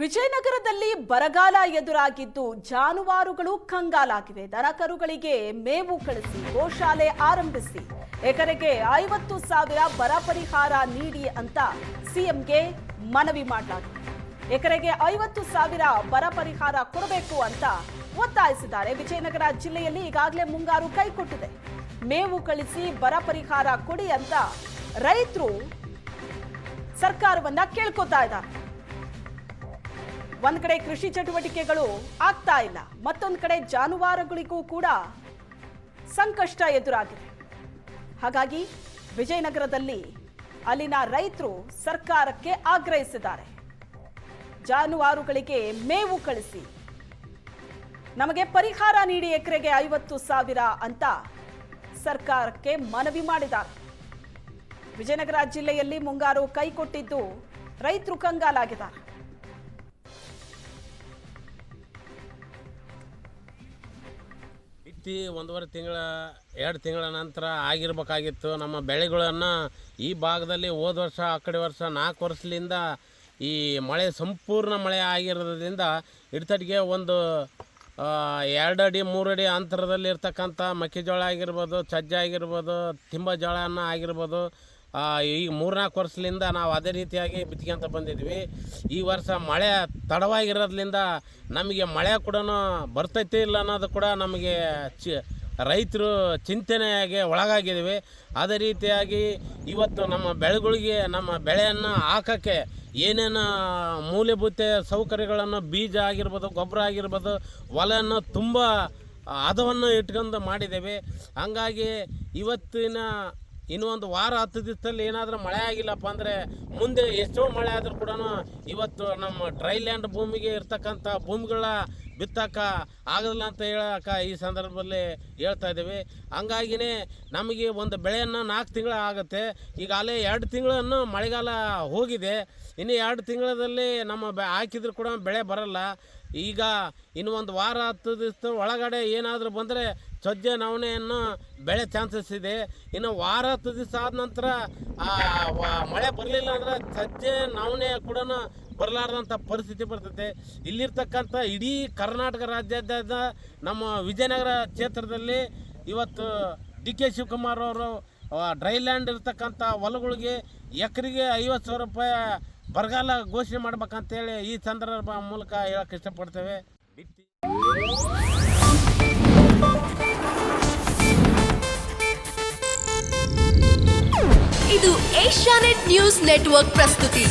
ವಿಜಯನಗರದಲ್ಲಿ ಬರಗಾಲ ಎದುರಾಗಿದ್ದು ಜಾನುವಾರುಗಳು ಕಂಗಾಲಾಗಿವೆ. ದನಕರುಗಳಿಗೆ ಮೇವು ಕಳಿಸಿ ಗೋಶಾಲೆ ಆರಂಭಿಸಿ ಎಕರೆಗೆ 50,000 ಬರ ಪರಿಹಾರ ನೀಡಿ ಅಂತ ಸಿಎಂಗೆ ಮನವಿ ಮಾಡಲಾಗಿದೆ. ಎಕರೆಗೆ 50,000 ಬರ ಪರಿಹಾರ ಕೊಡಬೇಕು ಅಂತ ಒತ್ತಾಯಿಸಿದ್ದಾರೆ. ವಿಜಯನಗರ ಜಿಲ್ಲೆಯಲ್ಲಿ ಈಗಾಗಲೇ ಮುಂಗಾರು ಕೈಕೊಟ್ಟಿದೆ. ಮೇವು ಕಳಿಸಿ ಬರ ಪರಿಹಾರ ಕೊಡಿ ಅಂತ ರೈತರು ಸರ್ಕಾರವನ್ನ ಕೇಳ್ಕೊತಾ ಇದ್ದಾರೆ. ಒಂದ್ ಕಡೆ ಕೃಷಿ ಚಟುವಟಿಕೆಗಳು ಆಗ್ತಾ ಇಲ್ಲ, ಮತ್ತೊಂದು ಕಡೆ ಜಾನುವಾರುಗಳಿಗೂ ಕೂಡ ಸಂಕಷ್ಟ ಎದುರಾಗಿದೆ. ಹಾಗಾಗಿ ವಿಜಯನಗರದಲ್ಲಿ ಅಲ್ಲಿನ ರೈತರು ಸರ್ಕಾರಕ್ಕೆ ಆಗ್ರಹಿಸಿದ್ದಾರೆ. ಜಾನುವಾರುಗಳಿಗೆ ಮೇವು ಕಳಿಸಿ ನಮಗೆ ಪರಿಹಾರ ನೀಡಿ ಎಕರೆಗೆ 50,000 ಅಂತ ಸರ್ಕಾರಕ್ಕೆ ಮನವಿ ಮಾಡಿದ್ದಾರೆ. ವಿಜಯನಗರ ಜಿಲ್ಲೆಯಲ್ಲಿ ಮುಂಗಾರು ಕೈಕೊಟ್ಟಿದ್ದು ರೈತರು ಕಂಗಾಲಾಗಿದ್ದಾರೆ. ಬಿತ್ತಿ 1.5 ತಿಂಗಳ 2 ತಿಂಗಳ ನಂತರ ಆಗಿರಬೇಕಾಗಿತ್ತು. ನಮ್ಮ ಬೆಳೆಗಳನ್ನು ಈ ಭಾಗದಲ್ಲಿ ಹೋದ ವರ್ಷ ಆ ಕಡೆ ವರ್ಷ 4 ವರ್ಷದಿಂದ ಈ ಮಳೆ ಸಂಪೂರ್ಣ ಮಳೆ ಆಗಿರೋದ್ರಿಂದ ಇಡ್ತಟ್ಟಿಗೆ ಒಂದು 2 ಅಡಿ 3 ಅಡಿ ಅಂತರದಲ್ಲಿ ಇರ್ತಕ್ಕಂಥ ಮೆಕ್ಕೆಜೋಳ ಆಗಿರ್ಬೋದು, ಸಜ್ಜೆ ಆಗಿರ್ಬೋದು, ತಿಂಬ ಜೋಳನ ಆಗಿರ್ಬೋದು, ಈಗ 3-4 ವರ್ಷದಿಂದ ನಾವು ಅದೇ ರೀತಿಯಾಗಿ ಬಿತ್ಕೊಂತ ಬಂದಿದ್ವಿ. ಈ ವರ್ಷ ಮಳೆ ತಡವಾಗಿರೋದ್ರಿಂದ ನಮಗೆ ಮಳೆ ಕೂಡ ಬರ್ತೈತಿ ಇಲ್ಲ ಅನ್ನೋದು ಕೂಡ ನಮಗೆ ರೈತರು ಚಿಂತನೆಯಾಗಿ ಒಳಗಾಗಿದ್ದೀವಿ. ಅದೇ ರೀತಿಯಾಗಿ ಇವತ್ತು ನಮ್ಮ ಬೆಳೆಗಳಿಗೆ ನಮ್ಮ ಬೆಳೆಯನ್ನು ಹಾಕೋಕ್ಕೆ ಏನೇನು ಮೂಲಭೂತ ಸೌಕರ್ಯಗಳನ್ನು ಬೀಜ ಆಗಿರ್ಬೋದು, ಗೊಬ್ಬರ ಆಗಿರ್ಬೋದು, ಹೊಲವನ್ನು ತುಂಬ ಹದವನ್ನು ಇಟ್ಕೊಂಡು ಮಾಡಿದ್ದೇವೆ. ಹಂಗಾಗಿ ಇವತ್ತಿನ ಇನ್ನೊಂದು ವಾರ 10 ದಿವಸದಲ್ಲಿ ಏನಾದರೂ ಮಳೆ ಆಗಿಲ್ಲಪ್ಪ ಅಂದರೆ ಮುಂದೆ ಎಷ್ಟೋ ಮಳೆ ಆದರೂ ಕೂಡ ಇವತ್ತು ನಮ್ಮ ಡ್ರೈ ಲ್ಯಾಂಡ್ ಭೂಮಿಗೆ ಇರ್ತಕ್ಕಂಥ ಭೂಮಿಗಳ ಬಿತ್ತಕ್ಕೆ ಆಗೋದಿಲ್ಲ ಅಂತ ಹೇಳಕ್ಕೆ ಈ ಸಂದರ್ಭದಲ್ಲಿ ಹೇಳ್ತಾ ಇದ್ದೀವಿ. ಹಂಗಾಗಿಯೇ ನಮಗೆ ಒಂದು ಬೆಳೆಯನ್ನು 4 ತಿಂಗಳು ಆಗುತ್ತೆ. ಈಗಾಗಲೇ 2 ತಿಂಗಳನ್ನು ಮಳೆಗಾಲ ಹೋಗಿದೆ. ಇನ್ನು 2 ತಿಂಗಳಲ್ಲಿ ನಮ್ಮ ಹಾಕಿದ್ರು ಕೂಡ ಬೆಳೆ ಬರಲ್ಲ. ಈಗ ಇನ್ನು ಒಂದು ವಾರ 10 ದಿವಸ ಒಳಗಡೆ ಏನಾದರೂ ಬಂದರೆ ಸಜ್ಜೆ ನವಣೆಯನ್ನು ಬೆಳೆ ಚಾನ್ಸಸ್ ಇದೆ. ಇನ್ನು ವಾರ 10 ದಿವಸ ಆದ ನಂತರ ಮಳೆ ಬರಲಿಲ್ಲ ಅಂದರೆ ಸಜ್ಜೆ ನವಣೆ ಕೂಡ ಬರಲಾರ್ದಂಥ ಪರಿಸ್ಥಿತಿ ಬರ್ತೈತೆ. ಇಲ್ಲಿರ್ತಕ್ಕಂಥ ಇಡೀ ಕರ್ನಾಟಕ ರಾಜ್ಯಾದ್ಯಂತ ನಮ್ಮ ವಿಜಯನಗರ ಕ್ಷೇತ್ರದಲ್ಲಿ ಇವತ್ತು ಡಿ.ಕೆ. ಶಿವಕುಮಾರ್ ಅವರು ಡ್ರೈ ಲ್ಯಾಂಡ್ ಇರ್ತಕ್ಕಂಥ ಹೊಲಗಳಿಗೆ ಎಕರೆಗೆ 50,000 ರೂಪಾಯಿ ಬರಗಾಲ ಘೋಷಣೆ ಮಾಡ್ಬೇಕಂತೇಳಿ ಈ ಸಂದರ್ಭ ಮೂಲಕ ಹೇಳಕ್ಕೆ ಇಷ್ಟಪಡ್ತೇವೆ. ಇದು ಏಷ್ಯಾನೆಟ್ ನ್ಯೂಸ್ ನೆಟ್ವರ್ಕ್ ಪ್ರಸ್ತುತಿ.